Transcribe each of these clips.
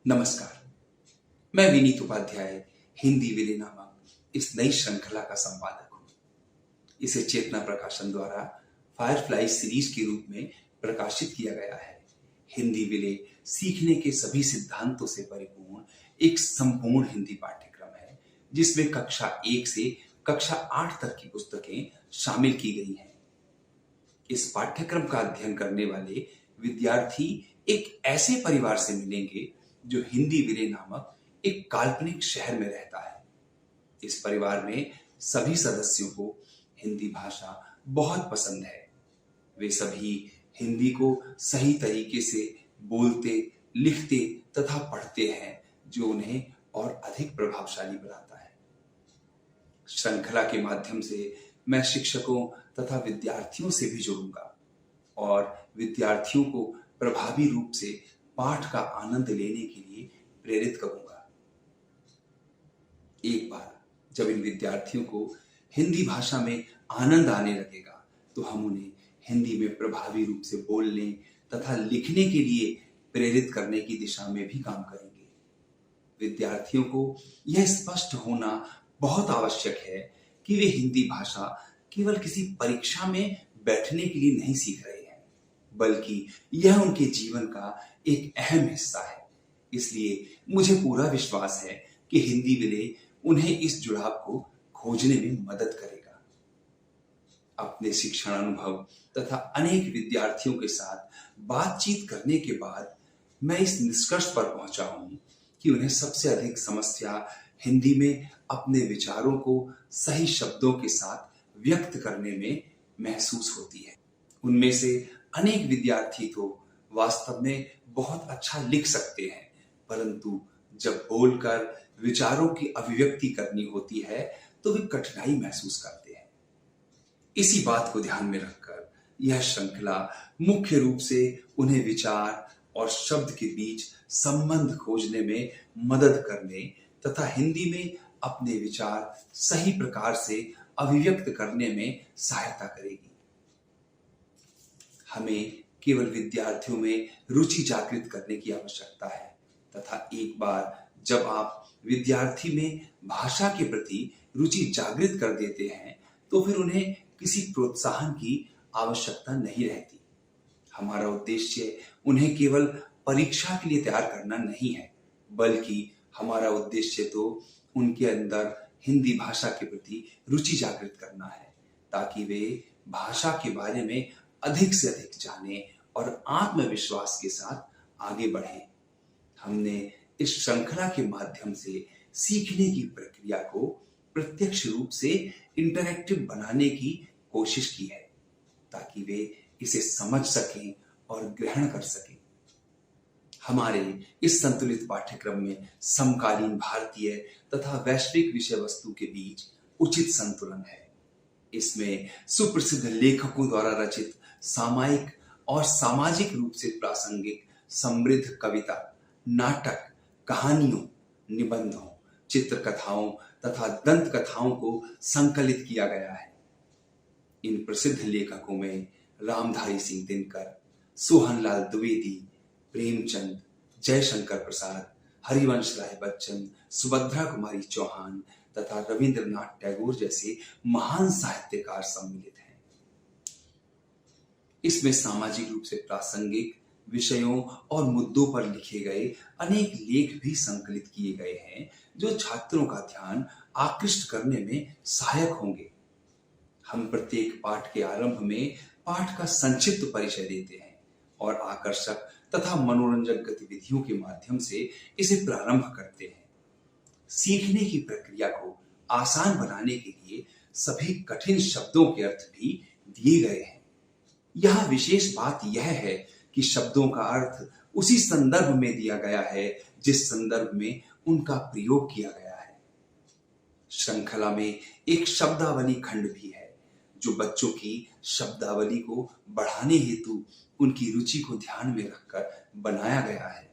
नमस्कार। मैं विनीत उपाध्याय हिंदी विले नामक इस नई श्रृंखला का संपादक हूँ। इसे चेतना प्रकाशन द्वारा फायरफ्लाई सीरीज के रूप में प्रकाशित किया गया है। हिंदी विले सीखने के सभी सिद्धांतों से परिपूर्ण एक संपूर्ण हिंदी पाठ्यक्रम है, जिसमें कक्षा 1 से कक्षा 8 तक की पुस्तकें शामिल की गई हैं। इस पाठ्यक्रम का अध्ययन करने वाले विद्यार्थी एक ऐसे परिवार से मिलेंगे जो हिंदी विले नामक एक काल्पनिक शहर में रहता है। इस परिवार में सभी सदस्यों को हिंदी भाषा बहुत पसंद है। वे सभी हिंदी को सही तरीके से बोलते, लिखते तथा पढ़ते हैं, जो उन्हें और अधिक प्रभावशाली बनाता है। श्रृंखला के माध्यम से मैं शिक्षकों तथा विद्यार्थियों से भी जुड़ूंगा और विद्यार्थियों को प्रभावी रूप से पाठ का आनंद लेने के लिए प्रेरित करूंगा। एक बार जब इन विद्यार्थियों को हिंदी भाषा में आनंद आने लगेगा, तो हम उन्हें हिंदी में प्रभावी रूप से बोलने तथा लिखने के लिए प्रेरित करने की दिशा में भी काम करेंगे। विद्यार्थियों को यह स्पष्ट होना बहुत आवश्यक है कि वे हिंदी भाषा केवल किसी परीक्षा में बैठने के लिए नहीं सीख रहे हैं, बल्कि यह उनके जीवन का एक अहम हिस्सा है। इसलिए मुझे पूरा विश्वास है कि हिंदी विले उन्हें इस जुड़ाव को खोजने में मदद करेगा। अपने शिक्षण अनुभव तथा अनेक विद्यार्थियों के साथ बातचीत करने के बाद मैं इस निष्कर्ष पर पहुंचा हूं कि उन्हें सबसे अधिक समस्या हिंदी में अपने विचारों को सही शब्दों के साथ व्यक्त करने में महसूस होती है। उनमें से अनेक विद्यार्थी तो वास्तव में बहुत अच्छा लिख सकते हैं, परंतु जब बोलकर विचारों की अभिव्यक्ति करनी होती है तो वे कठिनाई महसूस करते हैं। इसी बात को ध्यान में रखकर यह श्रृंखला मुख्य रूप से उन्हें विचार और शब्द के बीच संबंध खोजने में मदद करने तथा हिंदी में अपने विचार सही प्रकार से अभिव्यक्त करने में सहायता करेगी। हमें केवल विद्यार्थियों में रुचि जागृत करने की आवश्यकता है तथा एक बार जब आप विद्यार्थी में भाषा के प्रति रुचि जागृत कर देते हैं, तो फिर उन्हें किसी प्रोत्साहन की आवश्यकता नहीं रहती। हमारा उद्देश्य उन्हें केवल परीक्षा के लिए तैयार करना नहीं है, बल्कि हमारा उद्देश्य तो उनके अंदर हिंदी भाषा के प्रति रुचि जागृत करना है, ताकि वे भाषा के बारे में अधिक से अधिक जाने और आत्मविश्वास के साथ आगे बढ़ें। हमने इस श्रृंखला के माध्यम से सीखने की प्रक्रिया को प्रत्यक्ष रूप से इंटरैक्टिव बनाने की कोशिश की है, ताकि वे इसे समझ सकें और ग्रहण कर सकें। हमारे इस संतुलित पाठ्यक्रम में समकालीन भारतीय तथा वैश्विक विषय वस्तु के बीच उचित संतुलन है। इसमें सुप्रसिद्ध लेखकों द्वारा रचित सामायिक और सामाजिक रूप से प्रासंगिक समृद्ध कविता, नाटक, कहानियों, निबंधों, चित्रकथाओं तथा दंत कथाओं को संकलित किया गया है। इन प्रसिद्ध लेखकों में रामधारी सिंह दिनकर, सोहनलाल द्विवेदी, प्रेमचंद, जयशंकर प्रसाद, हरिवंश राय बच्चन, सुभद्रा कुमारी चौहान तथा रविंद्रनाथ टैगोर जैसे महान साहित्यकार सम्मिलित हैं। इसमें सामाजिक रूप से प्रासंगिक विषयों और मुद्दों पर लिखे गए अनेक लेख भी संकलित किए गए हैं, जो छात्रों का ध्यान आकृष्ट करने में सहायक होंगे। हम प्रत्येक पाठ के आरंभ में पाठ का संक्षिप्त परिचय देते हैं और आकर्षक तथा मनोरंजक गतिविधियों के माध्यम से इसे प्रारंभ करते हैं। सीखने की प्रक्रिया को आसान बनाने के लिए सभी कठिन शब्दों के अर्थ भी दिए गए हैं। यह विशेष बात यह है कि शब्दों का अर्थ उसी संदर्भ में दिया गया है जिस संदर्भ में उनका प्रयोग किया गया है। श्रृंखला में एक शब्दावली खंड भी है, जो बच्चों की शब्दावली को बढ़ाने हेतु उनकी रुचि को ध्यान में रखकर बनाया गया है।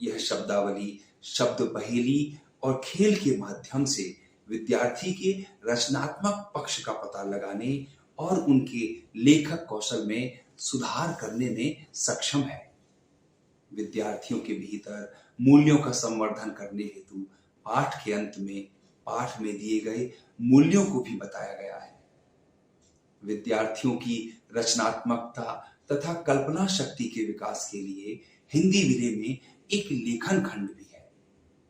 यह शब्दावली शब्द पहेली और खेल के माध्यम से विद्यार्थी के रचनात्मक पक्ष का पता लगाने और उनके लेखक कौशल में सुधार करने में सक्षम है। विद्यार्थियों के भीतर मूल्यों का संवर्धन करने हेतु पाठ के अंत में पाठ में दिए गए मूल्यों को भी बताया गया है। विद्यार्थियों की रचनात्मकता तथा कल्पना शक्ति के विकास के लिए हिंदी विले में एक लेखन खंड भी है।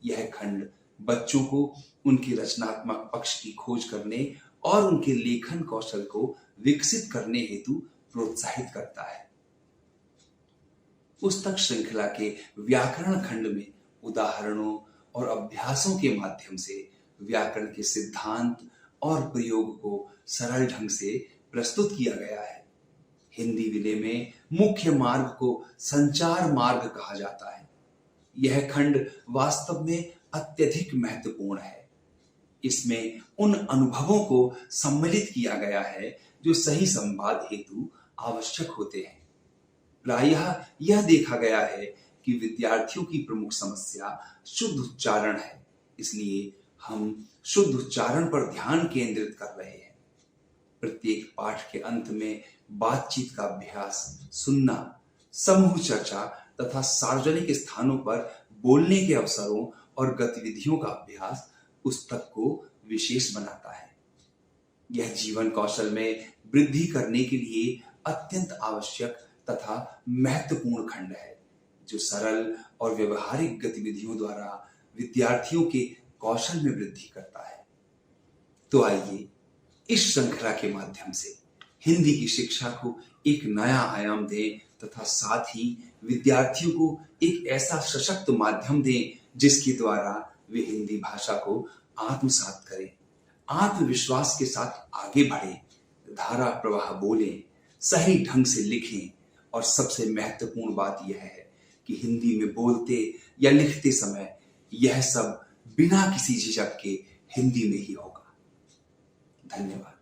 यह खंड बच्चों को उनके रचनात्मक पक्ष की खोज करने और उनके लेखन कौशल को विकसित करने हेतु प्रोत्साहित करता है। पुस्तक श्रृंखला के व्याकरण खंड में उदाहरणों और अभ्यासों के माध्यम से व्याकरण के सिद्धांत और प्रयोग को सरल ढंग से प्रस्तुत किया गया है। हिंदी विले में मुख्य मार्ग को संचार मार्ग कहा जाता है। यह खंड वास्तव में अत्यधिक महत्वपूर्ण है। इसमें उन अनुभवों को सम्मिलित किया गया है जो सही संवाद हेतु आवश्यक होते हैं। प्रायः यह देखा गया है कि विद्यार्थियों की प्रमुख समस्या शुद्ध उच्चारण है, इसलिए हम शुद्ध उच्चारण पर ध्यान केंद्रित कर रहे हैं। प्रत्येक पाठ के अंत में बातचीत का अभ्यास, सुनना, समूह चर्चा तथा सार्वजनिक स्थानों पर बोलने के अवसरों और गतिविधियों का अभ्यास पुस्तक को विशेष बनाता है। यह जीवन कौशल में वृद्धि करने के लिए अत्यंत आवश्यक तथा महत्वपूर्ण खंड है, जो सरल और व्यवहारिक गतिविधियों द्वारा विद्यार्थियों के कौशल में वृद्धि करता है। तो आइए इस श्रृंखला के माध्यम से हिंदी की शिक्षा को एक नया आयाम दें तथा साथ ही विद्यार्थियों को एक ऐसा सशक्त माध्यम दें जिसके द्वारा वे हिंदी भाषा को आत्मसात करें, आत्मविश्वास के साथ आगे बढ़ें, धारा प्रवाह बोलें, सही ढंग से लिखें और सबसे महत्वपूर्ण बात यह है कि हिंदी में बोलते या लिखते समय यह सब बिना किसी झिझक के हिंदी में ही होगा। धन्यवाद।